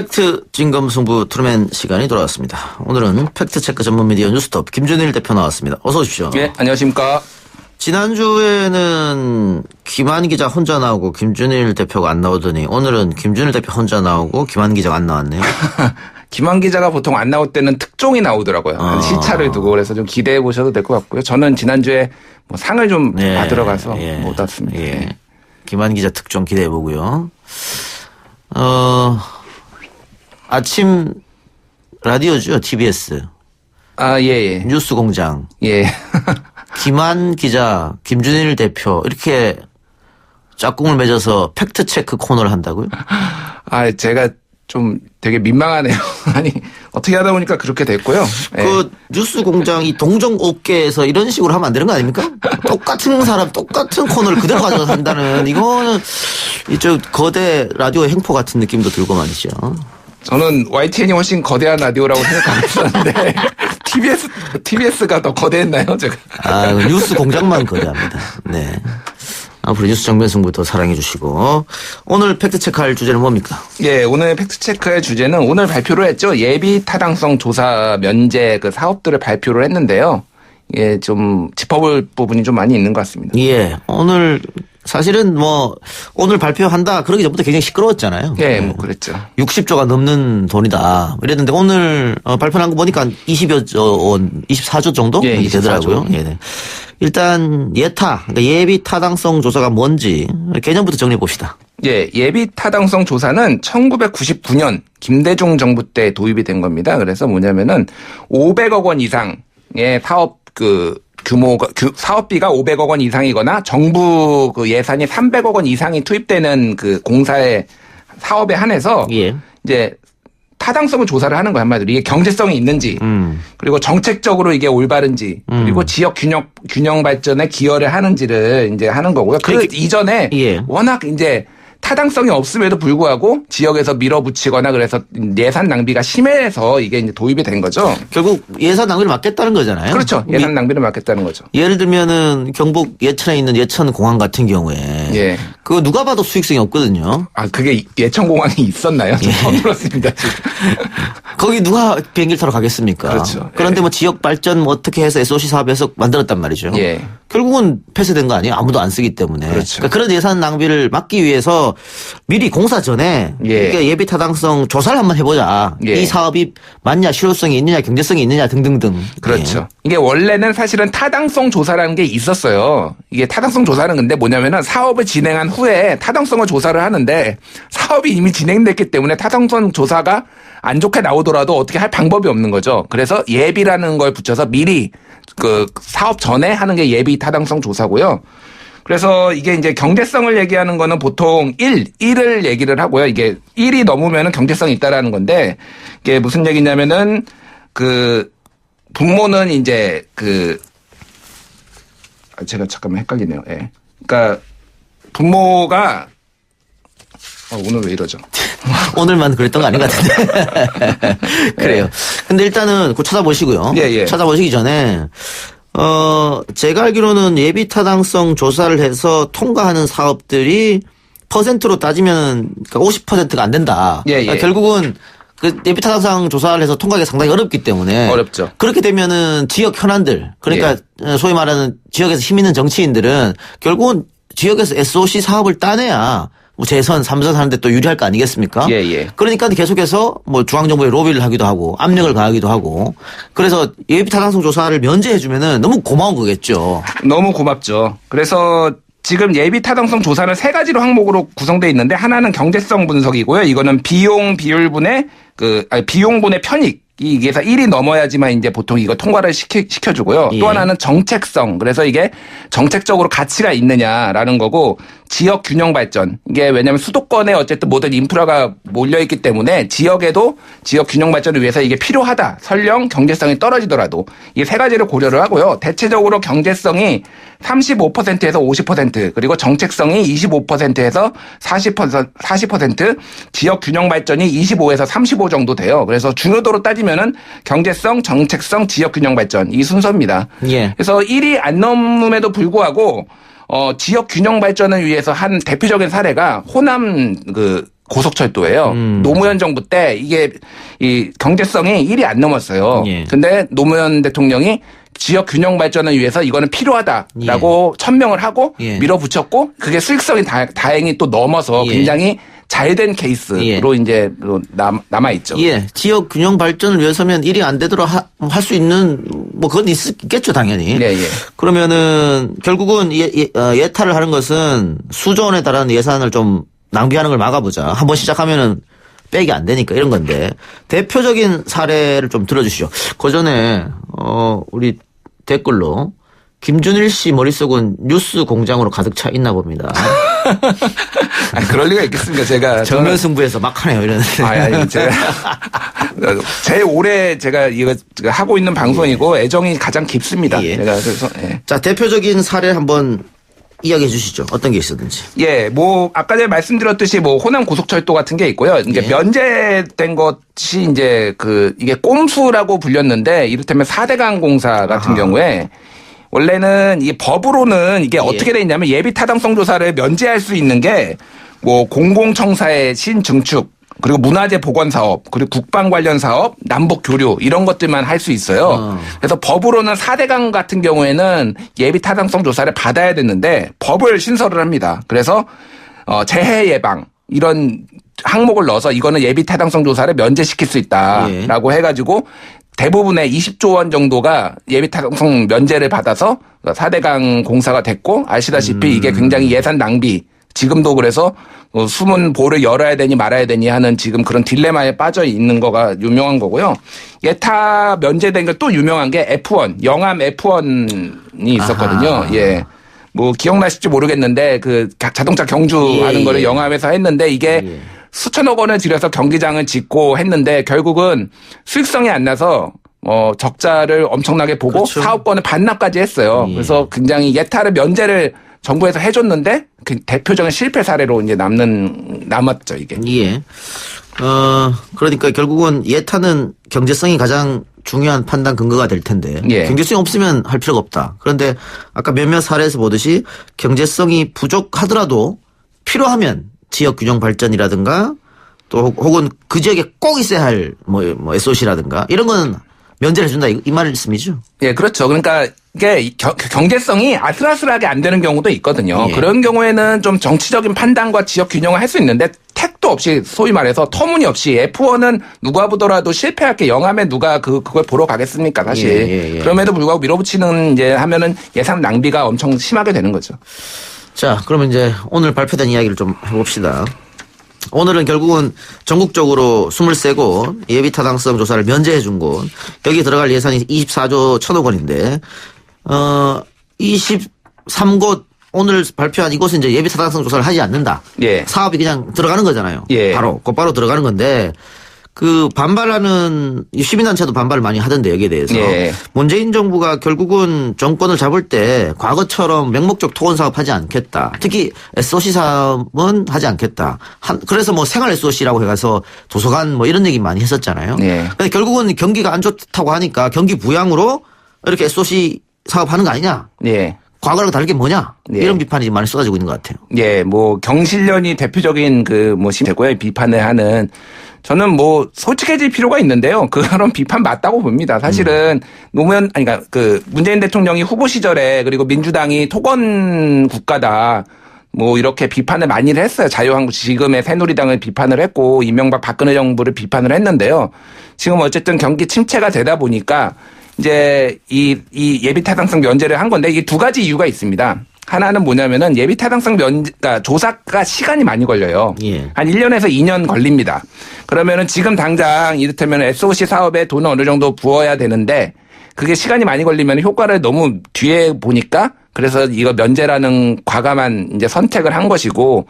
팩트 진검승부 트루맨 시간이 돌아왔습니다. 오늘은 팩트체크 전문 미디어 뉴스톱 김준일 대표 나왔습니다. 어서 오십시오. 네, 안녕하십니까. 지난주에는 김한 기자 혼자 나오고 김준일 대표가 안 나오더니 오늘은 김준일 대표 혼자 나오고 김한 기자가 안 나왔네요. 김한 기자가 보통 안 나올 때는 특종이 나오더라고요. 시차를 두고. 그래서 좀 기대해 보셔도 될 것 같고요. 저는 지난주에 뭐 상을 좀 받으러 가서 못 왔습니다. 예. 김한 기자 특종 기대해 보고요. 아침 라디오죠, TBS. 아, 예. 뉴스 공장. 예. 김한 기자, 김준일 대표 이렇게 짝꿍을 맺어서 팩트 체크 코너를 한다고요? 아, 제가 좀 되게 민망하네요. 아니, 어떻게 하다 보니까 그렇게 됐고요. 그 뉴스 공장 이 동종 업계에서 이런 식으로 하면 안 되는 거 아닙니까? 똑같은 사람, 똑같은 코너를 그대로 가져서 한다는 이거는 이쪽 거대 라디오 행포 같은 느낌도 들고 말이죠. 저는 YTN이 훨씬 거대한 라디오라고 생각하고 있었는데 TBS가 더 거대했나요, 제가? 아, 뉴스 공장만 거대합니다. 네. 앞으로 뉴스 정면승부 더 사랑해 주시고 오늘 팩트체크할 주제는 뭡니까? 예, 오늘 팩트체크의 주제는 오늘 발표를 했죠. 예비 타당성 조사 면제 그 사업들을 발표를 했는데요. 예, 좀 짚어볼 부분이 좀 많이 있는 것 같습니다. 예, 오늘 사실은 뭐 오늘 발표한다 그러기 전부터 굉장히 시끄러웠잖아요. 예, 뭐 그랬죠. 60조가 넘는 돈이다 이랬는데 오늘 발표한 거 보니까 20여 원, 24조 정도 예, 되더라고요. 예. 일단 예타, 그러니까 예비 타당성 조사가 뭔지 개념부터 정리해 봅시다. 예, 예비 타당성 조사는 1999년 김대중 정부 때 도입이 된 겁니다. 그래서 뭐냐면은 500억 원 이상의 사업 규모가 사업비가 500억 원 이상이거나 정부 그 예산이 300억 원 이상이 투입되는 그 공사의 사업에 한해서 이제 타당성을 조사를 하는 거예요, 한마디로. 이게 경제성이 있는지, 그리고 정책적으로 이게 올바른지, 그리고 지역 균형 발전에 기여를 하는지를 이제 하는 거고요. 그 이전에 워낙 이제 타당성이 없음에도 불구하고 지역에서 밀어붙이거나 그래서 예산 낭비가 심해서 이게 이제 도입이 된 거죠. 결국 예산 낭비를 막겠다는 거잖아요. 그렇죠. 예산 낭비를 막겠다는 거죠. 예를 들면은 경북 예천에 있는 예천공항 같은 경우에 그거 누가 봐도 수익성이 없거든요. 아, 그게 예천공항이 있었나요? 처음 들었습니다. 지금. 거기 누가 비행기를 타러 가겠습니까? 그렇죠. 그런데 뭐 지역 발전 뭐 어떻게 해서 SOC 사업에서 만들었단 말이죠. 결국은 폐쇄된 거 아니에요? 아무도 안 쓰기 때문에. 그렇죠. 그러니까 그런 예산 낭비를 막기 위해서 미리 공사 전에 예비 타당성 조사를 한번 해보자. 이 사업이 맞냐, 실효성이 있느냐, 경제성이 있느냐 등등등. 그렇죠. 이게 원래는 사실은 타당성 조사라는 게 있었어요. 이게 타당성 조사는 근데 뭐냐면은 사업을 진행한 후에 타당성을 조사를 하는데 사업이 이미 진행됐기 때문에 타당성 조사가 안 좋게 나오더라도 어떻게 할 방법이 없는 거죠. 그래서 예비라는 걸 붙여서 미리 그 사업 전에 하는 게 예비 타당성 조사고요. 그래서 이게 이제 경제성을 얘기하는 거는 보통 1을 얘기를 하고요. 이게 1이 넘으면은 경제성이 있다라는 건데 이게 무슨 얘기냐면은 그 분모는 이제 제가 잠깐만 헷갈리네요. 예. 그러니까 분모가 오늘 왜 이러죠? 오늘만 그랬던 거 아닌 것 같은데. 그래요. 근데 일단은 그거 찾아보시고요. 찾아보시기 전에 제가 알기로는 예비 타당성 조사를 해서 통과하는 사업들이 퍼센트로 따지면 그러니까 50%가 안 된다. 그러니까 결국은 그 예비 타당성 조사를 해서 통과하기 상당히 어렵기 때문에 어렵죠. 그렇게 되면은 지역 현안들 그러니까 소위 말하는 지역에서 힘 있는 정치인들은 결국은 지역에서 SOC 사업을 따내야 뭐 재선, 3선 하는데 또 유리할 거 아니겠습니까? 그러니까 계속해서 뭐 중앙정부에 로비를 하기도 하고 압력을 가하기도 하고 그래서 예비 타당성 조사를 면제해주면은 너무 고마운 거겠죠. 너무 고맙죠. 그래서 지금 예비 타당성 조사는 세 가지로 항목으로 구성되어 있는데 하나는 경제성 분석이고요. 이거는 비용 비율분의 비용분의 편익. 이게서 1이 넘어야지만 이제 보통 이거 통과를 시켜주고요. 또 하나는 정책성. 그래서 이게 정책적으로 가치가 있느냐라는 거고 지역 균형 발전. 이게 왜냐하면 수도권에 어쨌든 모든 인프라가 몰려있기 때문에 지역에도 지역 균형 발전을 위해서 이게 필요하다. 설령 경제성이 떨어지더라도 이 세 가지를 고려를 하고요. 대체적으로 경제성이 35%에서 50% 그리고 정책성이 25%에서 40% 지역 균형 발전이 25에서 35 정도 돼요. 그래서 중요도로 따지면은 경제성, 정책성, 지역 균형 발전 이 순서입니다. 그래서 1이 안 넘음에도 불구하고 지역 균형 발전을 위해서 한 대표적인 사례가 호남 고속철도예요. 노무현 정부 때 이게 이 경제성이 1이 안 넘었어요. 예. 근데 노무현 대통령이 지역 균형 발전을 위해서 이거는 필요하다라고 천명을 하고 밀어붙였고 그게 수익성이 다행히 또 넘어서 굉장히 잘된 케이스로 이제 남아있죠. 예. 지역 균형 발전을 위해서면 일이 안 되도록 할 수 있는 뭐 그건 있겠죠, 당연히. 예. 그러면은 결국은 예탈을 하는 것은 수조 원에 달하는 예산을 좀 낭비하는 걸 막아보자. 한번 시작하면은 빼기 안 되니까 이런 건데 대표적인 사례를 좀 들어주시죠. 그 전에 우리 댓글로 김준일 씨 머릿속은 뉴스 공장으로 가득 차 있나 봅니다. 아니, 그럴 리가 있겠습니까? 제가 정면 승부에서 막 하네요, 이러는데. 아니, 제가 제일 오래 제가 이거 하고 있는 방송이고 애정이 가장 깊습니다. 제가 그래서 자, 대표적인 사례 한번 이야기해 주시죠. 어떤 게 있었는지. 예, 뭐 아까 전에 말씀드렸듯이 뭐 호남 고속철도 같은 게 있고요. 이게 면제된 것이 이제 이게 꼼수라고 불렸는데 이를테면 4대강 공사 같은 경우에 원래는 이 법으로는 이게 어떻게 돼 있냐면 예비 타당성 조사를 면제할 수 있는 게 뭐 공공청사의 신증축 그리고 문화재 복원 사업 그리고 국방 관련 사업 남북 교류 이런 것들만 할 수 있어요. 그래서 법으로는 4대강 같은 경우에는 예비 타당성 조사를 받아야 되는데 법을 신설을 합니다. 그래서 재해 예방 이런 항목을 넣어서 이거는 예비 타당성 조사를 면제시킬 수 있다라고 해가지고 대부분의 20조 원 정도가 예비 타당성 면제를 받아서 4대강 공사가 됐고 아시다시피 이게 굉장히 예산 낭비 지금도 그래서 숨은 볼을 열어야 되니 말아야 되니 하는 지금 그런 딜레마에 빠져 있는 거가 유명한 거고요. 예타 면제된 게 또 유명한 게 F1 영암 F1이 있었거든요. 예. 뭐 기억나실지 모르겠는데 그 자동차 경주하는 거를 영암에서 했는데 이게 수천억 원을 들여서 경기장을 짓고 했는데 결국은 수익성이 안 나서 적자를 엄청나게 보고 사업권을 반납까지 했어요. 그래서 굉장히 예타를 면제를 정부에서 해줬는데 그 대표적인 실패 사례로 이제 남았죠 이게. 예. 그러니까 결국은 예타는 경제성이 가장 중요한 판단 근거가 될 텐데 경제성이 없으면 할 필요가 없다. 그런데 아까 몇몇 사례에서 보듯이 경제성이 부족하더라도 필요하면 지역 균형 발전이라든가 또 혹은 그 지역에 꼭 있어야 할 뭐 SOC라든가 이런 거는 면제를 해준다 이 말씀이죠. 예, 그렇죠. 그러니까 이게 경제성이 아슬아슬하게 안 되는 경우도 있거든요. 그런 경우에는 좀 정치적인 판단과 지역 균형을 할 수 있는데 택도 없이 소위 말해서 터무니없이 F1은 누가 보더라도 실패할 게 영암에 누가 그걸 보러 가겠습니까 사실. 그럼에도 불구하고 밀어붙이는 이제 하면은 예산 낭비가 엄청 심하게 되는 거죠. 자, 그러면 이제 오늘 발표된 이야기를 좀 해봅시다. 오늘은 결국은 전국적으로 23곳 예비 타당성 조사를 면제해 준 곳. 여기 들어갈 예산이 24조 1천억 원인데 23곳 오늘 발표한 이곳은 이제 예비 타당성 조사를 하지 않는다. 사업이 그냥 들어가는 거잖아요. 곧바로 들어가는 건데 그 반발하는 시민단체도 반발을 많이 하던데 여기에 대해서 문재인 정부가 결국은 정권을 잡을 때 과거처럼 맹목적 토건 사업 하지 않겠다. 특히 SOC 사업은 하지 않겠다. 그래서 뭐 생활 SOC라고 해가서 도서관 뭐 이런 얘기 많이 했었잖아요. 근데 결국은 경기가 안 좋다고 하니까 경기 부양으로 이렇게 SOC 사업하는 거 아니냐. 과거랑 다르게 뭐냐 이런 비판이 많이 쏟아지고 있는 것 같아요. 예, 뭐 경실련이 대표적인 제고의 비판을 하는 저는 뭐 솔직해질 필요가 있는데요. 그런 비판 맞다고 봅니다. 사실은 그러니까 문재인 대통령이 후보 시절에 그리고 민주당이 토건 국가다. 뭐 이렇게 비판을 많이 했어요. 자유한국 지금의 새누리당을 비판을 했고 이명박 박근혜 정부를 비판을 했는데요. 지금 어쨌든 경기 침체가 되다 보니까 이제 이 예비 타당성 면제를 한 건데 이게 두 가지 이유가 있습니다. 하나는 뭐냐면은 예비 타당성 그러니까 조사가 시간이 많이 걸려요. 한 1년에서 2년 걸립니다. 그러면은 지금 당장 이를테면 SOC 사업에 돈을 어느 정도 부어야 되는데 그게 시간이 많이 걸리면 효과를 너무 뒤에 보니까 그래서 이거 면제라는 과감한 이제 선택을 한 것이고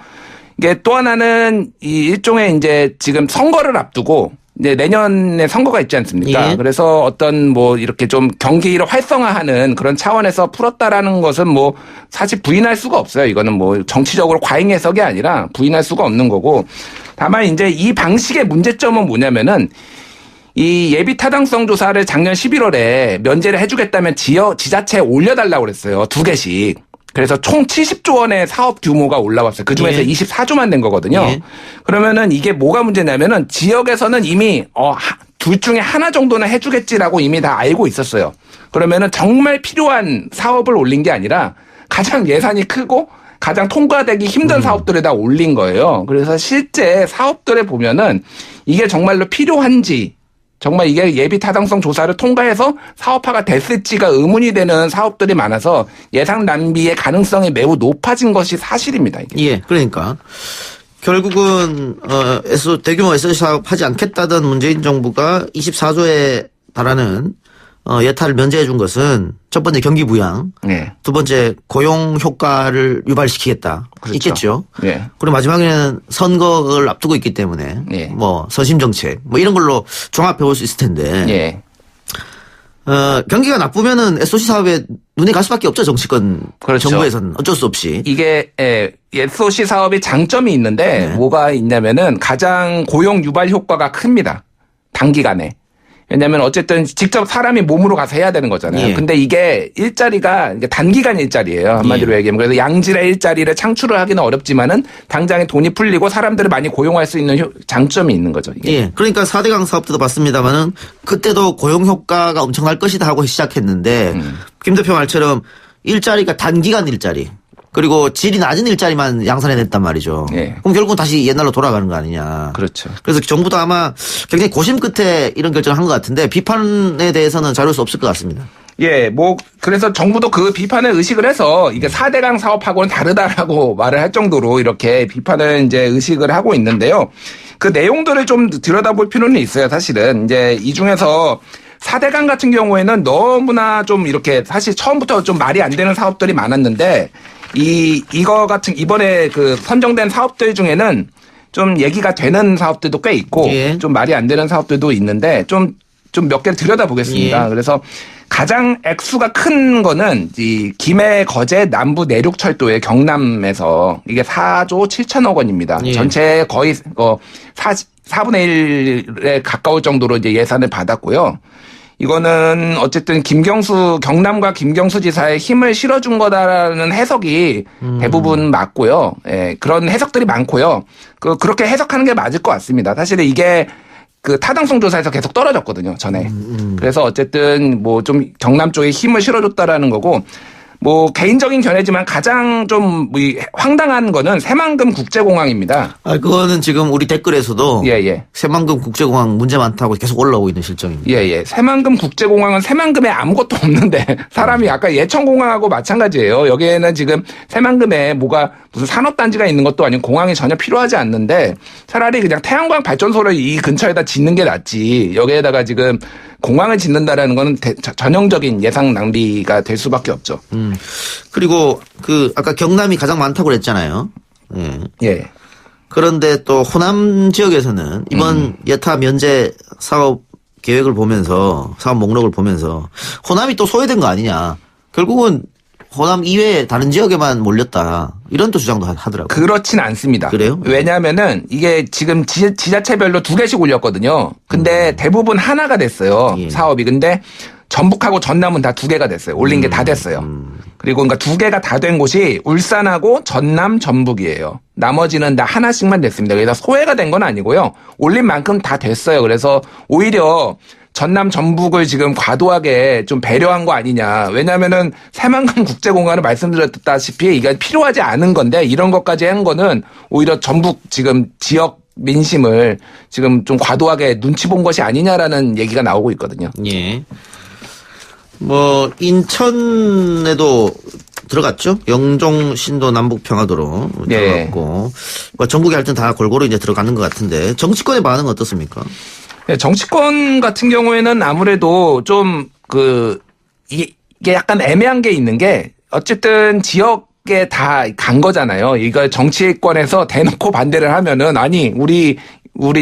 이게 또 하나는 이 일종의 이제 지금 선거를 앞두고 이제 내년에 선거가 있지 않습니까? 그래서 어떤 뭐 이렇게 좀 경기를 활성화하는 그런 차원에서 풀었다라는 것은 뭐 사실 부인할 수가 없어요. 이거는 뭐 정치적으로 과잉 해석이 아니라 부인할 수가 없는 거고 다만 이제 이 방식의 문제점은 뭐냐면은 이 예비 타당성 조사를 작년 11월에 면제를 해주겠다면 지자체에 올려달라고 그랬어요. 2개씩. 그래서 총 70조 원의 사업 규모가 올라왔어요. 그중에서 예. 24조만 된 거거든요. 예. 그러면은 이게 뭐가 문제냐면은 지역에서는 이미 둘 중에 하나 정도는 해주겠지라고 이미 다 알고 있었어요. 그러면은 정말 필요한 사업을 올린 게 아니라 가장 예산이 크고 가장 통과되기 힘든 사업들에다 올린 거예요. 그래서 실제 사업들에 보면은 이게 정말로 필요한지 정말 이게 예비 타당성 조사를 통과해서 사업화가 됐을지가 의문이 되는 사업들이 많아서 예산 낭비의 가능성이 매우 높아진 것이 사실입니다. 이게. 예, 그러니까 결국은 대규모 SOC 사업하지 않겠다던 문재인 정부가 24조에 달하는 예타를 면제해 준 것은 첫 번째 경기 부양, 네. 두 번째 고용 효과를 유발시키겠다. 그렇죠. 있겠죠. 네. 그리고 마지막에는 선거를 앞두고 있기 때문에 네. 뭐 서심 정책 뭐 이런 걸로 종합해 볼 수 있을 텐데. 네. 경기가 나쁘면은 SOC 사업에 눈이 갈 수밖에 없죠. 정치권 그렇죠. 정부에서는 어쩔 수 없이. 이게 SOC 사업이 장점이 있는데 네. 뭐가 있냐면은 가장 고용 유발 효과가 큽니다. 단기간에. 왜냐하면 어쨌든 직접 사람이 몸으로 가서 해야 되는 거잖아요. 예. 근데 이게 일자리가 단기간 일자리예요. 한마디로 얘기하면. 그래서 양질의 일자리를 창출을 하기는 어렵지만은 당장에 돈이 풀리고 사람들을 많이 고용할 수 있는 장점이 있는 거죠. 이게. 예. 그러니까 4대강 사업 때도 봤습니다만은 그때도 고용 효과가 엄청날 것이다 하고 시작했는데 김 대표 말처럼 일자리가 단기간 일자리 그리고 질이 낮은 일자리만 양산해냈단 말이죠. 예. 그럼 결국은 다시 옛날로 돌아가는 거 아니냐. 그렇죠. 그래서 정부도 아마 굉장히 고심 끝에 이런 결정을 한 것 같은데 비판에 대해서는 자료할 수 없을 것 같습니다. 예, 그래서 정부도 그 비판을 의식을 해서 이게 4대강 사업하고는 다르다라고 말을 할 정도로 이렇게 비판을 이제 의식을 하고 있는데요. 그 내용들을 좀 들여다볼 필요는 있어요, 사실은. 이제 이 중에서 4대강 같은 경우에는 너무나 좀 이렇게 사실 처음부터 좀 말이 안 되는 사업들이 많았는데 이거 같은 이번에 그 선정된 사업들 중에는 좀 얘기가 되는 사업들도 꽤 있고 예. 좀 말이 안 되는 사업들도 있는데 좀 몇 개를 들여다보겠습니다. 예. 그래서 가장 액수가 큰 거는 이 김해 거제 남부 내륙철도의 경남에서 이게 4조 7천억 원입니다. 예. 전체 거의 4분의 1에 가까울 정도로 이제 예산을 받았고요. 이거는 어쨌든 경남과 김경수 지사의 힘을 실어준 거다라는 해석이 대부분 맞고요. 예, 그런 해석들이 많고요. 그렇게 해석하는 게 맞을 것 같습니다. 사실은 이게 그 타당성 조사에서 계속 떨어졌거든요, 전에. 그래서 어쨌든 뭐 좀 경남 쪽에 힘을 실어줬다라는 거고, 뭐 개인적인 견해지만 가장 좀 황당한 거는 새만금 국제공항입니다. 그거는 지금 우리 댓글에서도 예. 새만금 국제공항 문제 많다고 계속 올라오고 있는 실정입니다. 예. 새만금 국제공항은 새만금에 아무것도 없는데 사람이 아까 예천공항하고 마찬가지예요. 여기에는 지금 새만금에 무슨 산업단지가 있는 것도 아니고 공항이 전혀 필요하지 않는데 차라리 그냥 태양광 발전소를 이 근처에다 짓는 게 낫지. 여기에다가 지금 공항을 짓는다라는 거는 전형적인 예산 낭비가 될 수밖에 없죠. 그리고 아까 경남이 가장 많다고 그랬잖아요. 예. 그런데 또 호남 지역에서는 이번 예타 면제 사업 계획을 보면서 사업 목록을 보면서 호남이 또 소외된 거 아니냐. 결국은 호남 이외에 다른 지역에만 몰렸다. 이런 또 주장도 하더라고요. 그렇진 않습니다. 그래요? 왜냐하면은 이게 지금 지자체별로 2개씩 올렸거든요. 근데 대부분 하나가 됐어요. 예. 사업이. 근데 전북하고 전남은 다 2개가 됐어요. 올린 게 다 됐어요. 그리고 그러니까 2개가 다 된 곳이 울산하고 전남, 전북이에요. 나머지는 다 하나씩만 됐습니다. 그래서 소외가 된 건 아니고요. 올린 만큼 다 됐어요. 그래서 오히려 전남 전북을 지금 과도하게 좀 배려한 거 아니냐. 왜냐하면은 새만금 국제공항을 말씀드렸다시피 이게 필요하지 않은 건데 이런 것까지 한 거는 오히려 전북 지금 지역 민심을 지금 좀 과도하게 눈치 본 것이 아니냐라는 얘기가 나오고 있거든요. 예. 뭐 인천에도 들어갔죠. 영종 신도 남북 평화도로 들어갔고 뭐 전국에 하여튼 다 골고루 이제 들어가는 것 같은데 정치권의 반응은 어떻습니까? 네, 정치권 같은 경우에는 아무래도 좀 이게 약간 애매한 게 있는 게 어쨌든 지역에 다 간 거잖아요. 이걸 정치권에서 대놓고 반대를 하면은 아니 우리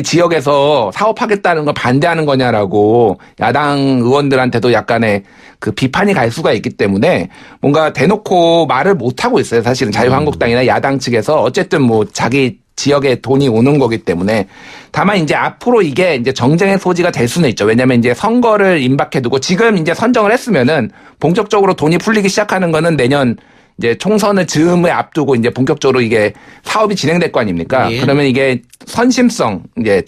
지역에서 사업하겠다는 걸 반대하는 거냐라고 야당 의원들한테도 약간의 그 비판이 갈 수가 있기 때문에 뭔가 대놓고 말을 못 하고 있어요. 사실은 자유한국당이나 야당 측에서 어쨌든 뭐 자기 지역에 돈이 오는 거기 때문에 다만 이제 앞으로 이게 이제 정쟁의 소지가 될 수는 있죠. 왜냐하면 이제 선거를 임박해 두고 지금 이제 선정을 했으면은 본격적으로 돈이 풀리기 시작하는 거는 내년 이제 총선을 즈음에 앞두고 이제 본격적으로 이게 사업이 진행될 거 아닙니까? 예. 그러면 이게 선심성, 이제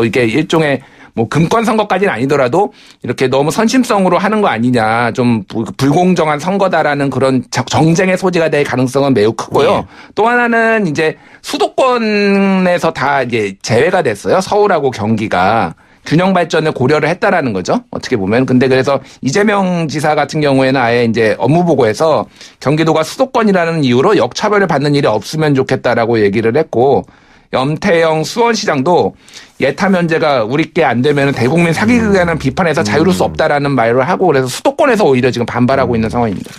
이게 일종의 뭐 금권 선거까지는 아니더라도 이렇게 너무 선심성으로 하는 거 아니냐, 좀 불공정한 선거다라는 그런 정쟁의 소지가 될 가능성은 매우 크고요. 예. 또 하나는 이제 수도권에서 다 이제 제외가 됐어요. 서울하고 경기가. 균형 발전을 고려를 했다라는 거죠. 어떻게 보면. 근데 그래서 이재명 지사 같은 경우에는 아예 이제 업무 보고에서 경기도가 수도권이라는 이유로 역차별을 받는 일이 없으면 좋겠다라고 얘기를 했고, 염태영 수원시장도 예타 면제가 우리께 안 되면 대국민 사기극이라는 비판에서 자유로울 수 없다라는 말을 하고, 그래서 수도권에서 오히려 지금 반발하고 있는 상황입니다.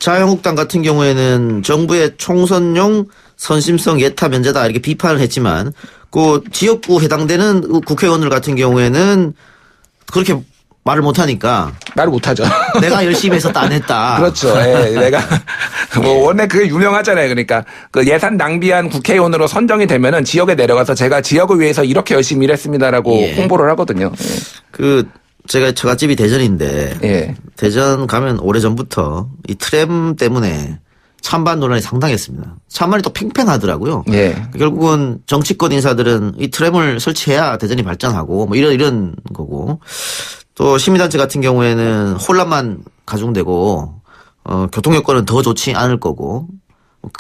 자유한국당 같은 경우에는 정부의 총선용 선심성 예타 면제다 이렇게 비판을 했지만 그 지역구 해당되는 국회의원들 같은 경우에는 그렇게 말을 못하니까. 말을 못하죠. 내가 열심히 해서 따냈다. 그렇죠. 예, 내가 뭐 원래 그게 유명하잖아요. 그러니까 그 예산 낭비한 국회의원으로 선정이 되면은 지역에 내려가서 제가 지역을 위해서 이렇게 열심히 일했습니다라고 예. 홍보를 하거든요. 예. 그 제가 처갓집이 대전인데 예. 대전 가면 오래전부터 이 트램 때문에 찬반 논란이 상당했습니다. 찬반이 또 팽팽하더라고요. 예. 결국은 정치권 인사들은 이 트램을 설치해야 대전이 발전하고 뭐 이런 거고, 또 시민단체 같은 경우에는 혼란만 가중되고 교통 여건은 더 좋지 않을 거고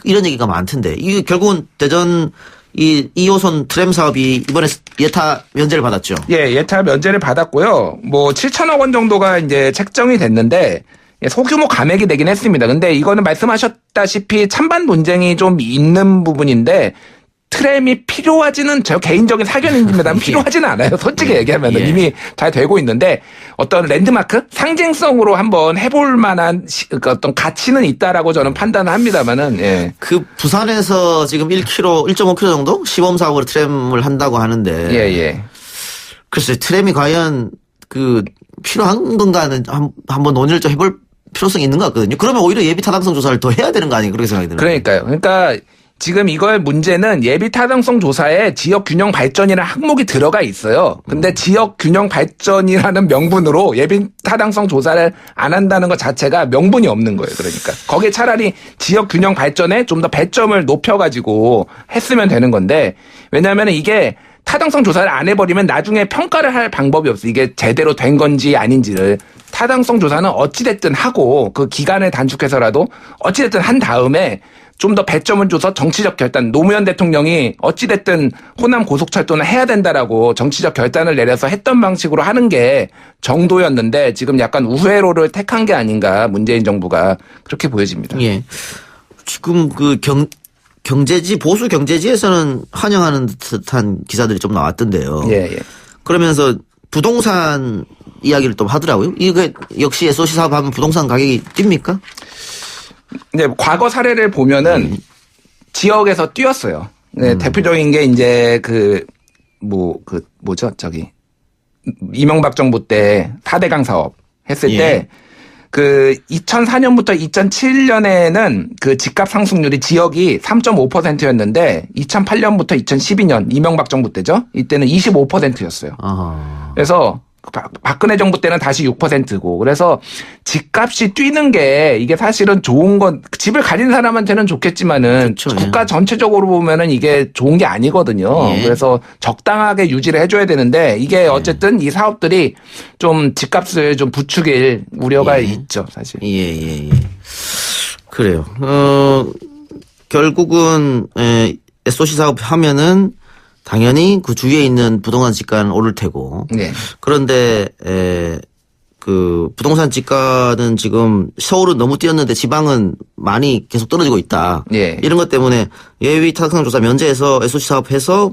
이런 얘기가 많던데, 이게 결국은 대전 이 2호선 트램 사업이 이번에 예타 면제를 받았죠. 예, 예타 면제를 받았고요. 뭐 7천억 원 정도가 이제 책정이 됐는데 소규모 감액이 되긴 했습니다. 근데 이거는 말씀하셨다시피 찬반 논쟁이 좀 있는 부분인데, 트램이 필요하지는, 저 개인적인 사견입니다. 필요하지는 않아요. 솔직히 얘기하면 이미 잘 되고 있는데, 어떤 랜드마크? 상징성으로 한번 해볼 만한 어떤 가치는 있다라고 저는 판단을 합니다만은, 예. 그 부산에서 지금 1.5km 정도 시범 사업으로 트램을 한다고 하는데. 예. 글쎄, 트램이 과연 그 필요한 건가는 한번 논의를 좀 해볼 필요성이 있는 것 같거든요. 그러면 오히려 예비 타당성 조사를 더 해야 되는 거 아니에요? 그렇게 생각이 드는 그러니까요. 그러니까 지금 이걸 문제는 예비 타당성 조사에 지역 균형 발전이라는 항목이 들어가 있어요. 근데 지역 균형 발전이라는 명분으로 예비 타당성 조사를 안 한다는 것 자체가 명분이 없는 거예요. 그러니까 거기에 차라리 지역 균형 발전에 좀 더 배점을 높여가지고 했으면 되는 건데, 왜냐하면 이게 타당성 조사를 안 해버리면 나중에 평가를 할 방법이 없어요. 이게 제대로 된 건지 아닌지를. 타당성 조사는 어찌됐든 하고 그 기간을 단축해서라도 어찌됐든 한 다음에 좀 더 배점을 줘서 정치적 결단, 노무현 대통령이 어찌됐든 호남 고속철도는 해야 된다라고 정치적 결단을 내려서 했던 방식으로 하는 게 정도였는데, 지금 약간 우회로를 택한 게 아닌가, 문재인 정부가 그렇게 보여집니다. 예. 지금 그 경제지, 보수 경제지에서는 환영하는 듯한 기사들이 좀 나왔던데요. 예. 그러면서 부동산 이야기를 또 하더라고요. 이게 역시 SOC 사업하면 부동산 가격이 뜁니까? 이제 과거 사례를 보면은 지역에서 뛰었어요. 네, 대표적인 게 이제 이명박 정부 때 타대강 사업 했을 때 그 2004년부터 2007년에는 그 집값 상승률이 지역이 3.5%였는데 2008년부터 2012년 이명박 정부 때죠. 이때는 25%였어요. 그래서 박근혜 정부 때는 다시 6%고, 그래서 집값이 뛰는 게 이게 사실은 좋은 건, 집을 가진 사람한테는 좋겠지만은 그렇죠, 국가 전체적으로 보면은 이게 좋은 게 아니거든요. 그래서 적당하게 유지를 해줘야 되는데, 이게 어쨌든 이 사업들이 좀 집값을 좀 부추길 우려가 있죠, 사실. 예. 그래요. 결국은 SOC 사업 하면은 당연히 그 주위에 있는 부동산 지가는 오를 테고. 네. 그런데 그 부동산 지가는 지금 서울은 너무 뛰었는데 지방은 많이 계속 떨어지고 있다. 예. 이런 것 때문에 예비 타당성 조사 면제해서 SOC 사업해서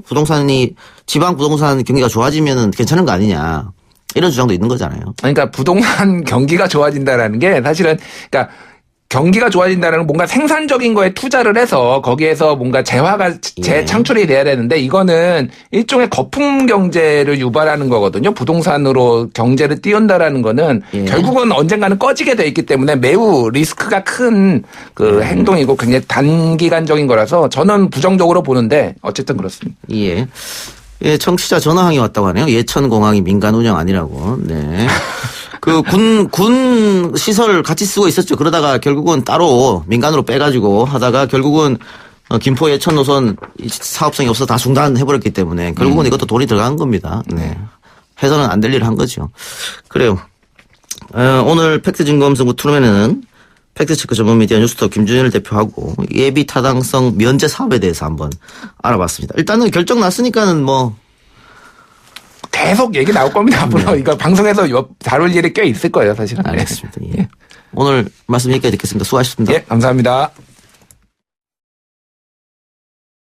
지방 부동산 경기가 좋아지면은 괜찮은 거 아니냐. 이런 주장도 있는 거잖아요. 그러니까 부동산 경기가 좋아진다라는 게 사실은, 그러니까 경기가 좋아진다는 뭔가 생산적인 거에 투자를 해서 거기에서 뭔가 재화가 재창출이 돼야 되는데, 이거는 일종의 거품 경제를 유발하는 거거든요. 부동산으로 경제를 띄운다라는 거는 결국은 언젠가는 꺼지게 돼 있기 때문에 매우 리스크가 큰 그 행동이고 굉장히 단기간적인 거라서 저는 부정적으로 보는데, 어쨌든 그렇습니다. 예, 청취자 전화항이 왔다고 하네요. 예천공항이 민간 운영 아니라고. 네. 군 시설 같이 쓰고 있었죠. 그러다가 결국은 따로 민간으로 빼가지고 하다가 결국은 김포 예천 노선 사업성이 없어서 다 중단해버렸기 때문에 결국은 이것도 돈이 들어간 겁니다. 네. 해서는 안 될 일을 한 거죠. 그래요. 오늘 팩트 증거음성구 투룸에는 팩트체크 전문 미디어 뉴스톱 김준일 대표하고 예비 타당성 면제 사업에 대해서 한번 알아봤습니다. 일단은 결정 났으니까는 뭐 계속 얘기 나올 겁니다. 앞으로 이거 방송에서 다룰 일이 꽤 있을 거예요, 사실은. 알겠습니다. 예. 오늘 말씀 여기까지 듣겠습니다. 수고하셨습니다. 예, 감사합니다.